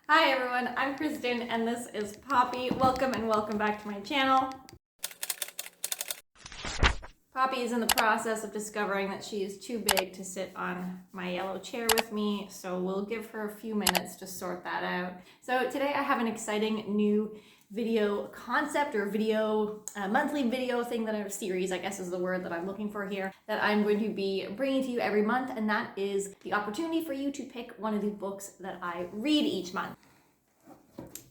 Hi everyone, I'm Kristen and this is Poppy. Welcome and welcome back to my channel. Poppy is in the process of discovering that she is too big to sit on my yellow chair with me, so we'll give her a few minutes to sort that out. So today I have an exciting new video concept or monthly video thing that I have, series I guess is the word that I'm looking for here, that I'm going to be bringing to you every month, and that is the opportunity for you to pick one of the books that I read each month.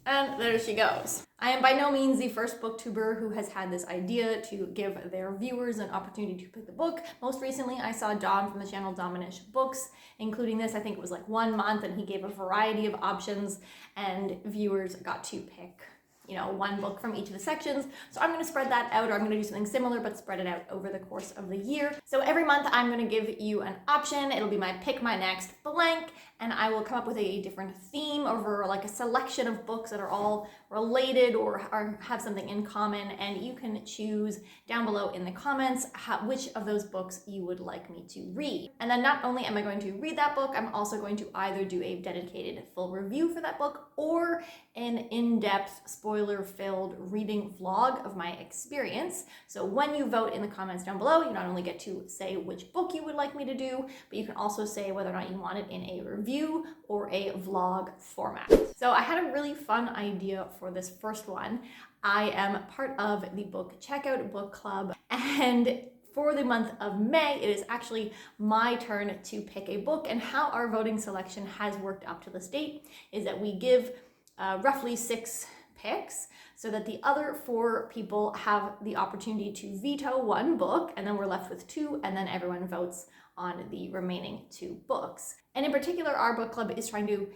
And there she goes. I am by no means the first booktuber who has had this idea to give their viewers an opportunity to pick the book. Most recently, I saw Dom from the channel Dominish Books including this. I think it was like 1 month, and he gave a variety of options and viewers got to pick, one book from each of the sections. So I'm going to spread that out, or I'm going to do something similar but spread it out over the course of the year. So every month I'm going to give you an option. It'll be my pick my next blank, and I will come up with a different theme over like a selection of books that are all related or have something in common, and you can choose down below in the comments which of those books you would like me to read. And then not only am I going to read that book, I'm also going to either do a dedicated full review for that book or an in-depth spoiler-filled reading vlog of my experience. So when you vote in the comments down below, you not only get to say which book you would like me to do, but you can also say whether or not you want it in a review or a vlog format. So I had a really fun idea for this first one. I am part of the book checkout book club, and for the month of May, it is actually my turn to pick a book. And how our voting selection has worked up to this date is that we give roughly 6 picks so that the other 4 people have the opportunity to veto 1 book, and then we're left with 2, and then everyone votes on the remaining 2 books. And in particular, our book club is trying to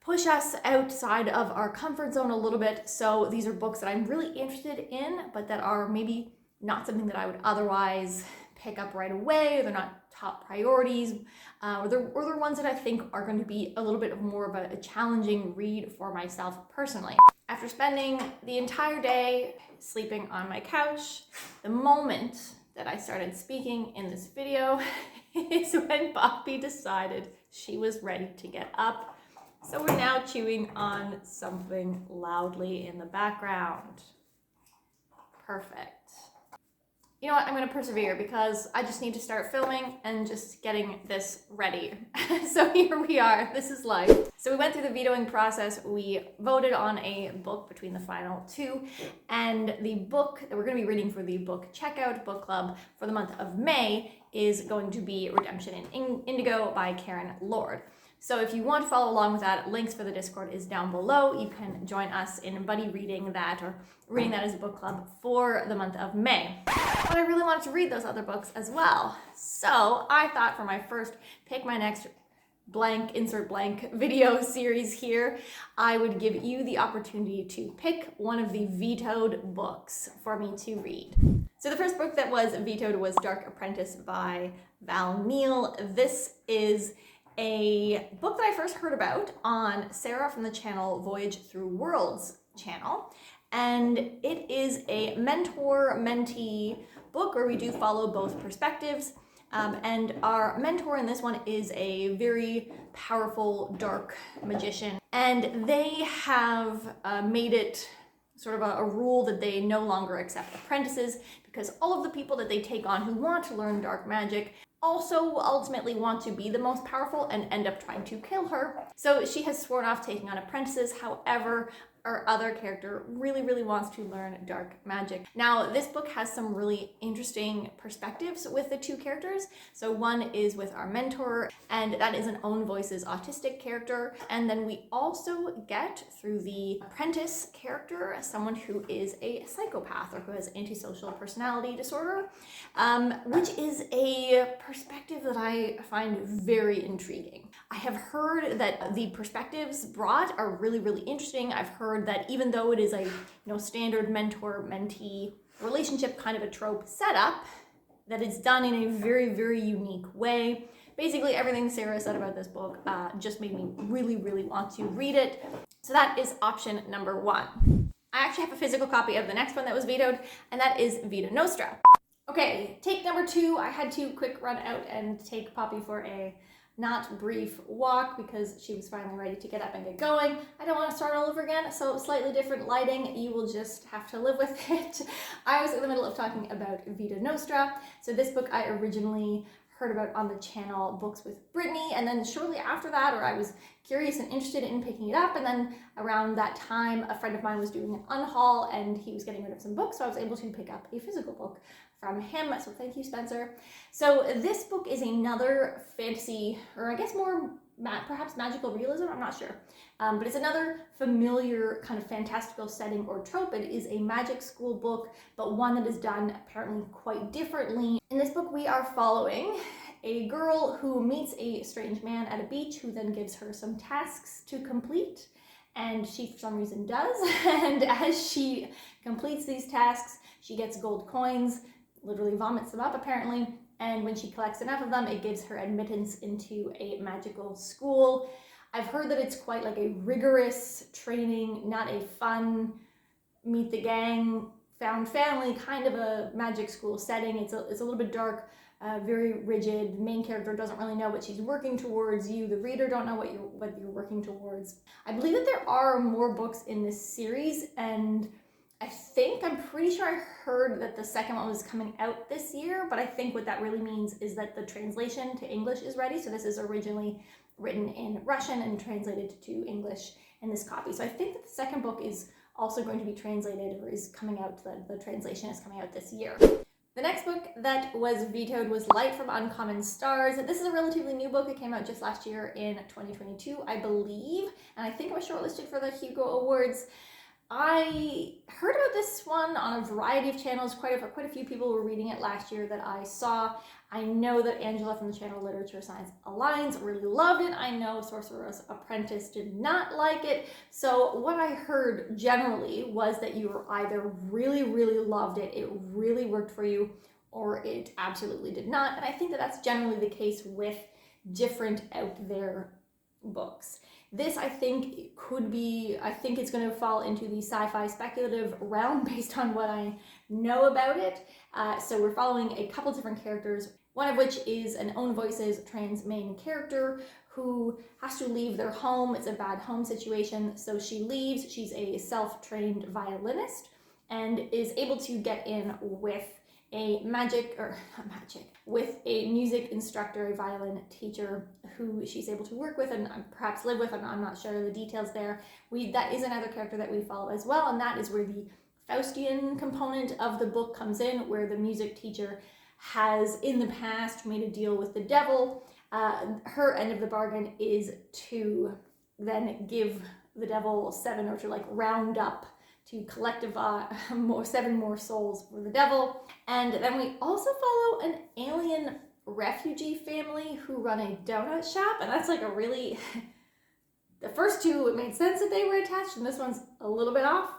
push us outside of our comfort zone a little bit. So these are books that I'm really interested in, but that are maybe not something that I would otherwise pick up right away. They're not top priorities, or they're ones that I think are going to be a little bit more of a challenging read for myself personally. After spending the entire day sleeping on my couch, the moment that I started speaking in this video is when Poppy decided she was ready to get up. So we're now chewing on something loudly in the background. Perfect. You know what, I'm going to persevere because I just need to start filming and just getting this ready. So here we are, this is life. So we went through the vetoing process, we voted on a book between the final 2, and the book that we're going to be reading for the book checkout book club for the month of May is going to be Redemption in Indigo by Karen Lord. So if you want to follow along with that, links for the Discord is down below. You can join us in buddy reading that, or reading that as a book club for the month of May. But I really wanted to read those other books as well. So I thought for my first pick my next blank, insert blank video series here, I would give you the opportunity to pick one of the vetoed books for me to read. So the first book that was vetoed was Dark Apprentice by Val Neal. This is a book that I first heard about on Sarah from the channel Voyage Through Worlds channel, and it is a mentor-mentee book where we do follow both perspectives, and our mentor in this one is a very powerful dark magician, and they have made it sort of a rule that they no longer accept apprentices, because all of the people that they take on who want to learn dark magic also ultimately want to be the most powerful and end up trying to kill her. So she has sworn off taking on apprentices. However, our other character really wants to learn dark magic. Now, this book has some really interesting perspectives with the 2 characters. So one is with our mentor, and that is an Own Voices autistic character. And then we also get, through the apprentice character, someone who is a psychopath or who has antisocial personality disorder, which is a perspective that I find very intriguing. I have heard that the perspectives brought are really interesting. I've heard that even though it is a standard mentor-mentee relationship kind of a trope setup, that it's done in a very unique way. Basically, everything Sarah said about this book just made me really want to read it. So that is option number 1. I actually have a physical copy of the next one that was vetoed, and that is Vida Nostra. Okay, take number 2. I had to quick run out and take Poppy for a not brief walk because she was finally ready to get up and get going. I don't want to start all over again, so slightly different lighting. You will just have to live with it. I was in the middle of talking about Vida Nostra. So this book I originally heard about on the channel Books with Brittany, and then shortly after that, or I was curious and interested in picking it up, and then around that time a friend of mine was doing an unhaul and he was getting rid of some books, so I was able to pick up a physical book from him, so thank you, Spencer. So this book is another fantasy, or I guess more perhaps magical realism, I'm not sure, but it's another familiar kind of fantastical setting or trope. It is a magic school book, but one that is done apparently quite differently. In this book we are following a girl who meets a strange man at a beach who then gives her some tasks to complete, and she for some reason does, and as she completes these tasks she gets gold coins, literally vomits them up apparently, and when she collects enough of them it gives her admittance into a magical school. I've heard that it's quite like a rigorous training, not a fun meet the gang, found family kind of a magic school setting. It's a little bit dark, very rigid. The main character doesn't really know what she's working towards. You, the reader, don't know what you're working towards. I believe that there are more books in this series, and I'm pretty sure I heard that the second one was coming out this year, but I think what that really means is that the translation to English is ready. So this is originally written in Russian and translated to English in this copy. So I think that the second book is also going to be translated, or is coming out, the translation is coming out this year. The next book that was vetoed was Light from Uncommon Stars. This is a relatively new book. It came out just last year in 2022, I believe, and I think it was shortlisted for the Hugo Awards. I heard about this one on a variety of channels. Quite a few people were reading it last year that I saw. I know that Angela from the channel Literature Science Alliance really loved it. I know Sorcerer's Apprentice did not like it. So what I heard generally was that you were either really, really loved it, it really worked for you, or it absolutely did not. And I think that that's generally the case with different out there books. This, I think, it's going to fall into the sci-fi speculative realm based on what I know about it. So we're following a couple different characters, one of which is an own voices trans main character who has to leave their home. It's a bad home situation, so she leaves. She's a self-trained violinist and is able to get in with a with a music instructor, a violin teacher who she's able to work with and perhaps live with. I'm not sure the details there. That is another character that we follow as well, and that is where the Faustian component of the book comes in, where the music teacher has in the past made a deal with the devil. Her end of the bargain is to then give the devil 7, or to like round up to collectivize 7 more souls for the devil. And then we also follow an alien refugee family who run a donut shop, and that's like a really, the first two, it made sense that they were attached, and this one's a little bit off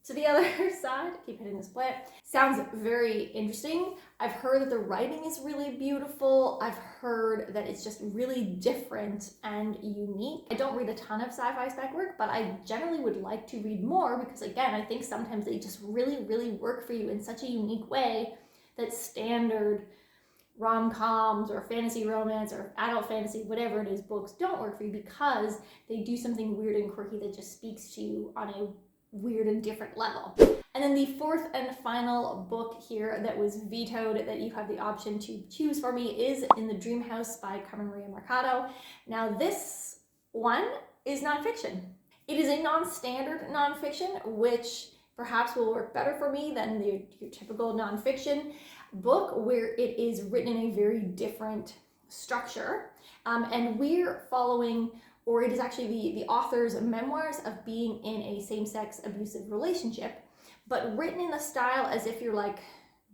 to the other side. Keep hitting this plant. Sounds very interesting. I've heard that the writing is really beautiful. I've heard that it's just really different and unique. I don't read a ton of sci-fi spec work, but I generally would like to read more because, again, I think sometimes they just really, really work for you in such a unique way that standard rom-coms or fantasy romance or adult fantasy, whatever it is, books don't work for you, because they do something weird and quirky that just speaks to you on a weird and different level. And then the fourth and final book here that was vetoed, that you have the option to choose for me, is In the Dreamhouse by Carmen Maria Mercado. Now this one is nonfiction. It is a non-standard nonfiction, which perhaps will work better for me than your typical nonfiction book, where it is written in a very different structure. And we're following, or it is actually the author's memoirs of being in a same-sex abusive relationship, but written in the style as if you're like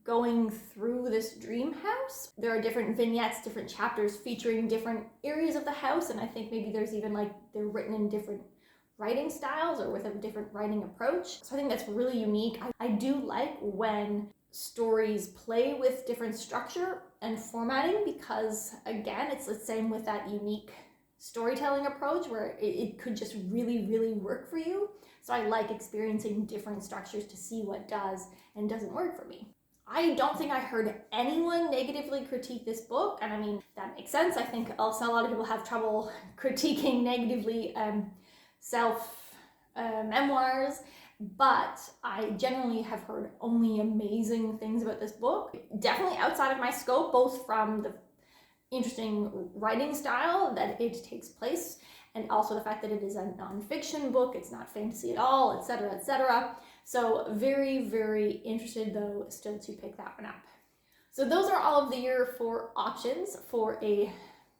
going through this dream house. There are different vignettes, different chapters featuring different areas of the house, and I think maybe there's even like they're written in different writing styles or with a different writing approach. So I think that's really unique. I do like when stories play with different structure and formatting, because again, it's the same with that unique storytelling approach where it could just really, really work for you. So I like experiencing different structures to see what does and doesn't work for me. I don't think I heard anyone negatively critique this book, and I mean, that makes sense. I think also a lot of people have trouble critiquing negatively self memoirs, but I generally have heard only amazing things about this book. Definitely outside of my scope, both from the interesting writing style that it takes place, and also the fact that it is a non-fiction book, it's not fantasy at all, etc., etc. So very, very interested though still to pick that one up. So those are all of your 4 options for a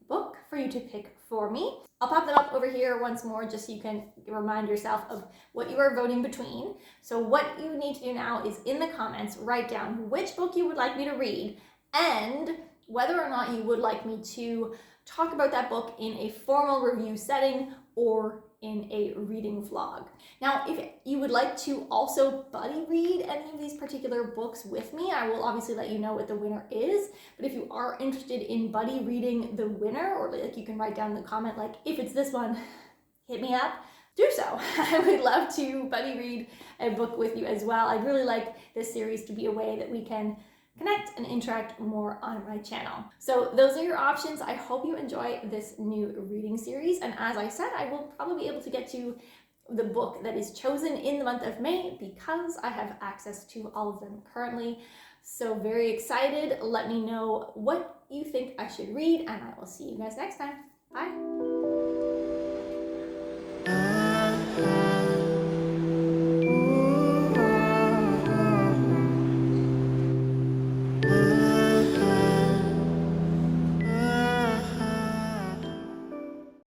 book for you to pick for me. I'll pop them up over here once more just so you can remind yourself of what you are voting between. So what you need to do now is in the comments write down which book you would like me to read and whether or not you would like me to talk about that book in a formal review setting or in a reading vlog. Now, if you would like to also buddy read any of these particular books with me, I will obviously let you know what the winner is. But if you are interested in buddy reading the winner, or like you can write down in the comment, like, if it's this one, hit me up, do so. I would love to buddy read a book with you as well. I'd really like this series to be a way that we can connect and interact more on my channel. So those are your options. I hope you enjoy this new reading series. And as I said, I will probably be able to get to the book that is chosen in the month of May because I have access to all of them currently. So very excited. Let me know what you think I should read, and I will see you guys next time. Bye.